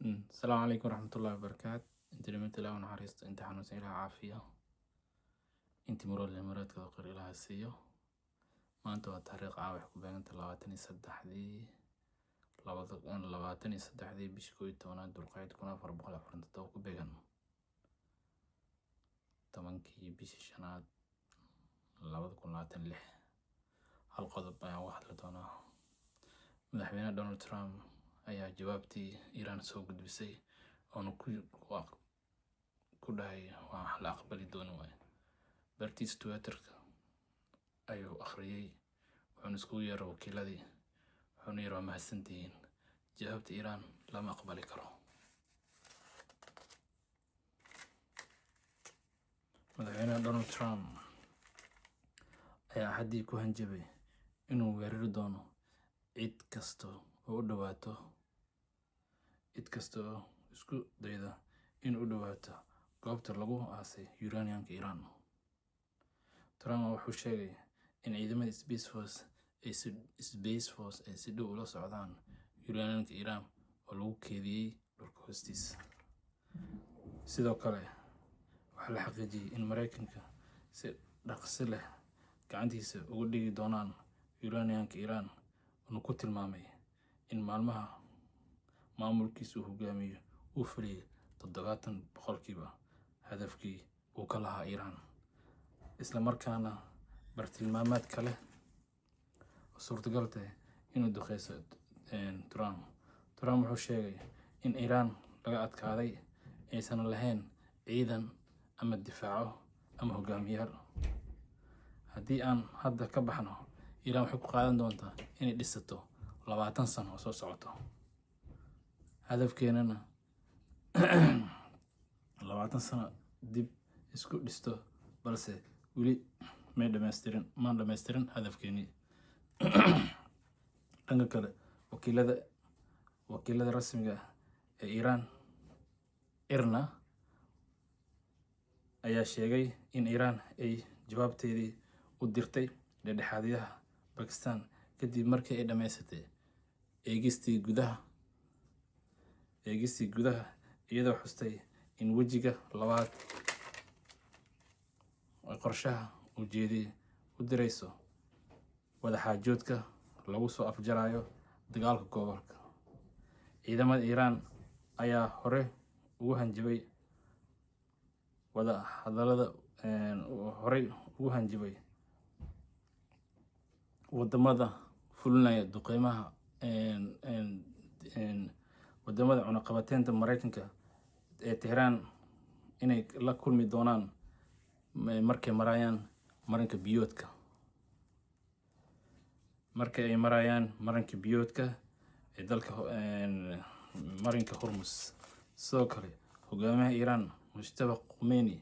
السلام عليكم ورحمة الله وبركاته. انت لمنت لا ونحرست انت حنوسين لها عافية. انت مرور لمرات كذا لها السيو. ما انتوا التحريق عاوح كوبين انت لواتني سدح ذي لواتني سدح ذي بشكوي تونا دول قاعد كنا فربقلا فرنت تو كوبين تمنكي بيش شناد لوات كنا لاتن لح هالقضب بيا واحد لتونا مدحبينا دونالد ترامب ayaa jawaabtii Iran soo gudbisay oo ku dhahay waa la aqbali doono waay bartiis Twitterka ayuu akhriyay wuxuuna isku yeeray wakiiladii wuxuuna yiri waa mahadsantihiin jawaabta Iran lama aqbali karo. madaxweynaha Donald Trump ayaa haddii ku hanjabay inuu weerari doono cid kasta oo u dhawaato isku dayda in u dhawaato goobta lagu aasay uraniumka Iran. Trump wuxuu sheegay in ciidamada Space Force ay si dhow ula socdaan uraniumka Iran oo lagu keediyay dhulka hoostiisa. Sidoo kale waxaa la xaqiijiyay in Mareykanka si dhaqso leh gacantiisa ugu dhigi doonaan uraniumka Iran oo ku tilmaamay in maalmaha maamulkiisu hogaamiyo uu fuliyay 70% hadafkii uu ka lahaa Iran. isla markaana bartilmaameed kale oo suurtagal tahay inuu duqeyso Trump wuxuu sheegay in Iran laga adkaaday aysan lahayn ciidan ama difaaco ama hogaamiyayaal. haddii aan hadda ka baxno Iran waxay ku qaadan doontaa inay dhisato 20 sano oo soo socoto. hadafkeenana 20 sano dib isku dhisto balse weli ma dhammaystirin hadafkeeni. dhanka kale wakiilada rasmiga ee Iran IRNA ayaa sheegay in Iran ay jawaabteedii u dirtay dhexdhexaadiyaha Pakistan kadib markii ay dhamaysatay eegistii gudaha iyadoo xustay in wejiga labaad ay qorshaha ujeedii u dirayso wadaxaajoodka lagu soo afjarayo dagaalka gobolka. ciidamada Iran ayaa hore ugu hanjabay wadamada fulinaya duqeymaha wadamada cunaqabateynta Mareykanka ee Tehran inay la kulmi doonaan markay marayaan marinka biyoodka ee dalka marinka Hormuz. sidoo kale hogaamiyaha Iran Mujtaba Khomeini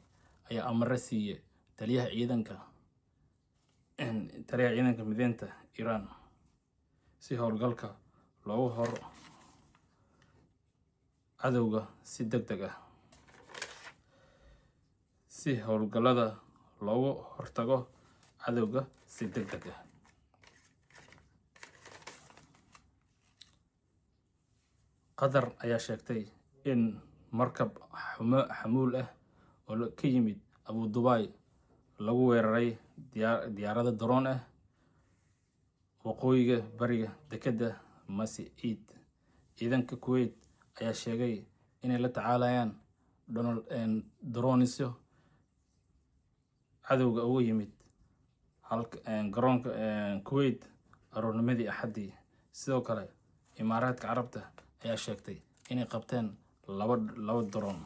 ayaa amar siiyay taliyaha ciidanka mideynta Iran si howlgalka loogu hor cadowga si degdeg ah si howlgallada loogu hortago cadowga si degdeg ah. Qatar ayaa sheegtay in markab xamuul ah oo ka yimid Abu Dhabi lagu weeraray diyaarado drone ah waqooyiga bariga dekedda Masi-Eid. ciidanka Kuwait ayaa sheegay inay la tacaalayaan dronesyo cadowga ugu yimid garoonka Kuwait aroornimadii Axaddii. sidoo kale Imaaraadka Carabta ayaa sheegtay inay qabteen laba drone.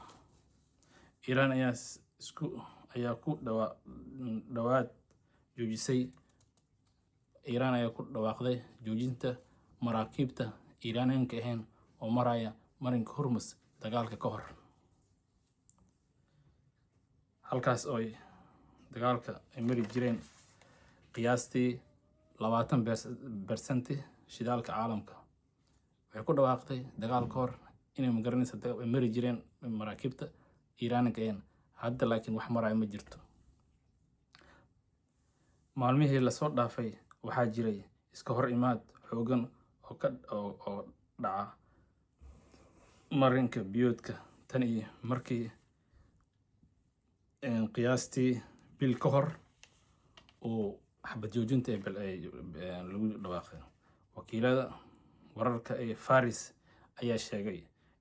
Iran ayaa ku dhawaaqday joojinta maraakiibta Iranianka ahayn oo maraya marinka Hormuz dagaalka ka hor. halkaas oo dagaalka ay mari jireen qiyaastii 20% shidaalka caalamka. waxay ku dhawaaqday dagaal ka hor inay mari jireen maraakiibta Iranianka ahayn. hadda laakiin wax maraya ma jirto. maalmihii la soo dhaafay waxaa jiray iska hor imaad xoogan oo dhaca marinka biyoodka tan iyo markii qiyaastii bil ka hor oo xabad joojinta lagu dhawaaqay. Wakiilada wararka ee Faris ayaa sheegay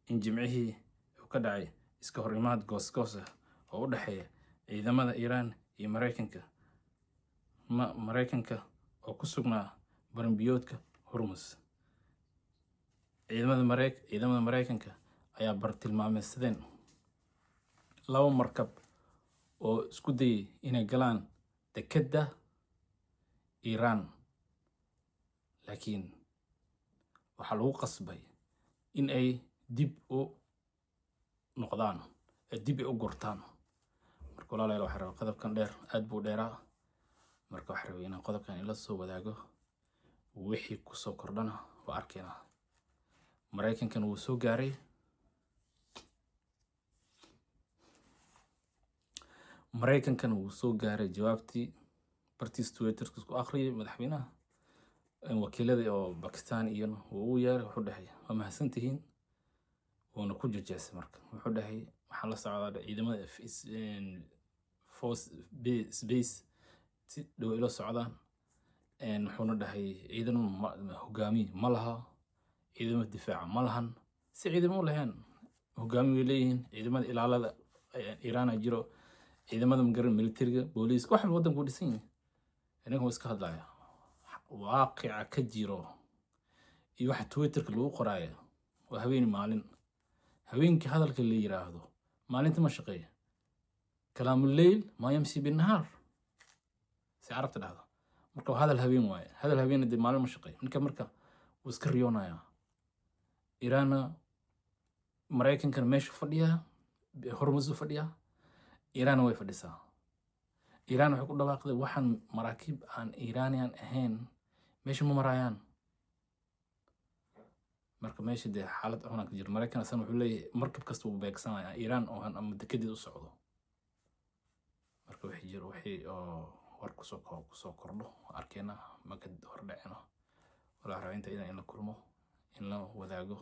in jimcihii uu ka dhacay iska hor imaad goos-goos ah oo u dhexeeya ciidamada Iiraan iyo Mareykanka oo ku sugnaa marin biyoodka Hormuz. Ciidamada Mareykanka ayaa bartilmaameedsadeen 2 markab oo isku dayay inay galaan dekedda Iiraan, laakiin waxaa lagu qasbay in ay dib u noqdaan, dib u gurtaan. Marka walaalayaal waxaan rabaa qodobkan dheer aad buu dheeraa, marka waxaan rabaa inaan qodobkan ila soo wadaago wixii ku soo kordhana waa arkeena. Mareykankan wuu soo gaaray. Mareykankan wuu soo gaaray jawaabtii bartiis Twitterka ku akhriyay madaxweynaha. Wakiilada oo Pakistan iyo uu yeeray wuxuu dhahay waa mahadsantihiin, wuuna ku jajeesay. Marka wuxuu dhahay waxaan la socdaa ciidamada force base si dhow ila socdaan. Wuxuuna dhahay ciidan hogaamiye ma laha, ciidamada difaaca ma lahan. Si ciidan u lahayn hogaamiye way leeyihiin. Ciidamada ilaalada Iiraan jiro, ciidamada militariga, booliiska, wax waddanku ku dhisan yahay. Inagu iska hadlaya waaqica ka jiro iyo waxa Twitterka lagu qoraayo waa habeen maalin. Habeenkii hadalka la yiraahdo maalinta ma shaqeeyo. Kalaamul leyl ma yamsi bin nahar, si carabta dhahdo. Marka hadal habeen waaye. Hadal habeen dib maalin ma shaqeeyo. Marka wuu iska riyoonaya. Iiraan Mareykanka meesha fadhiya, Hormuz u fadhiya, Iiraan way fadhisaa. Iiraan waxay ku dhawaaqday waxaan maraakiib aan Iiraaniyan ahayn meesha ma marayaan. Marka meesha dee xaalad xun ka jiro. Mareykan asan wuxuu leeyahay markab kasta uu beegsanaya Iiraan oo ama dekedeeda u socdo. Marka wixii war ku soo kordho arkeena marka hor dhacino. Wala rabaa inta in la kulmo in la wadaago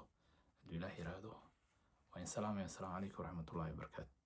haddii Ilaahay yiraahdo. Wa in salaam ya salaam alaykum wa rahmatullahi wa barakatuh.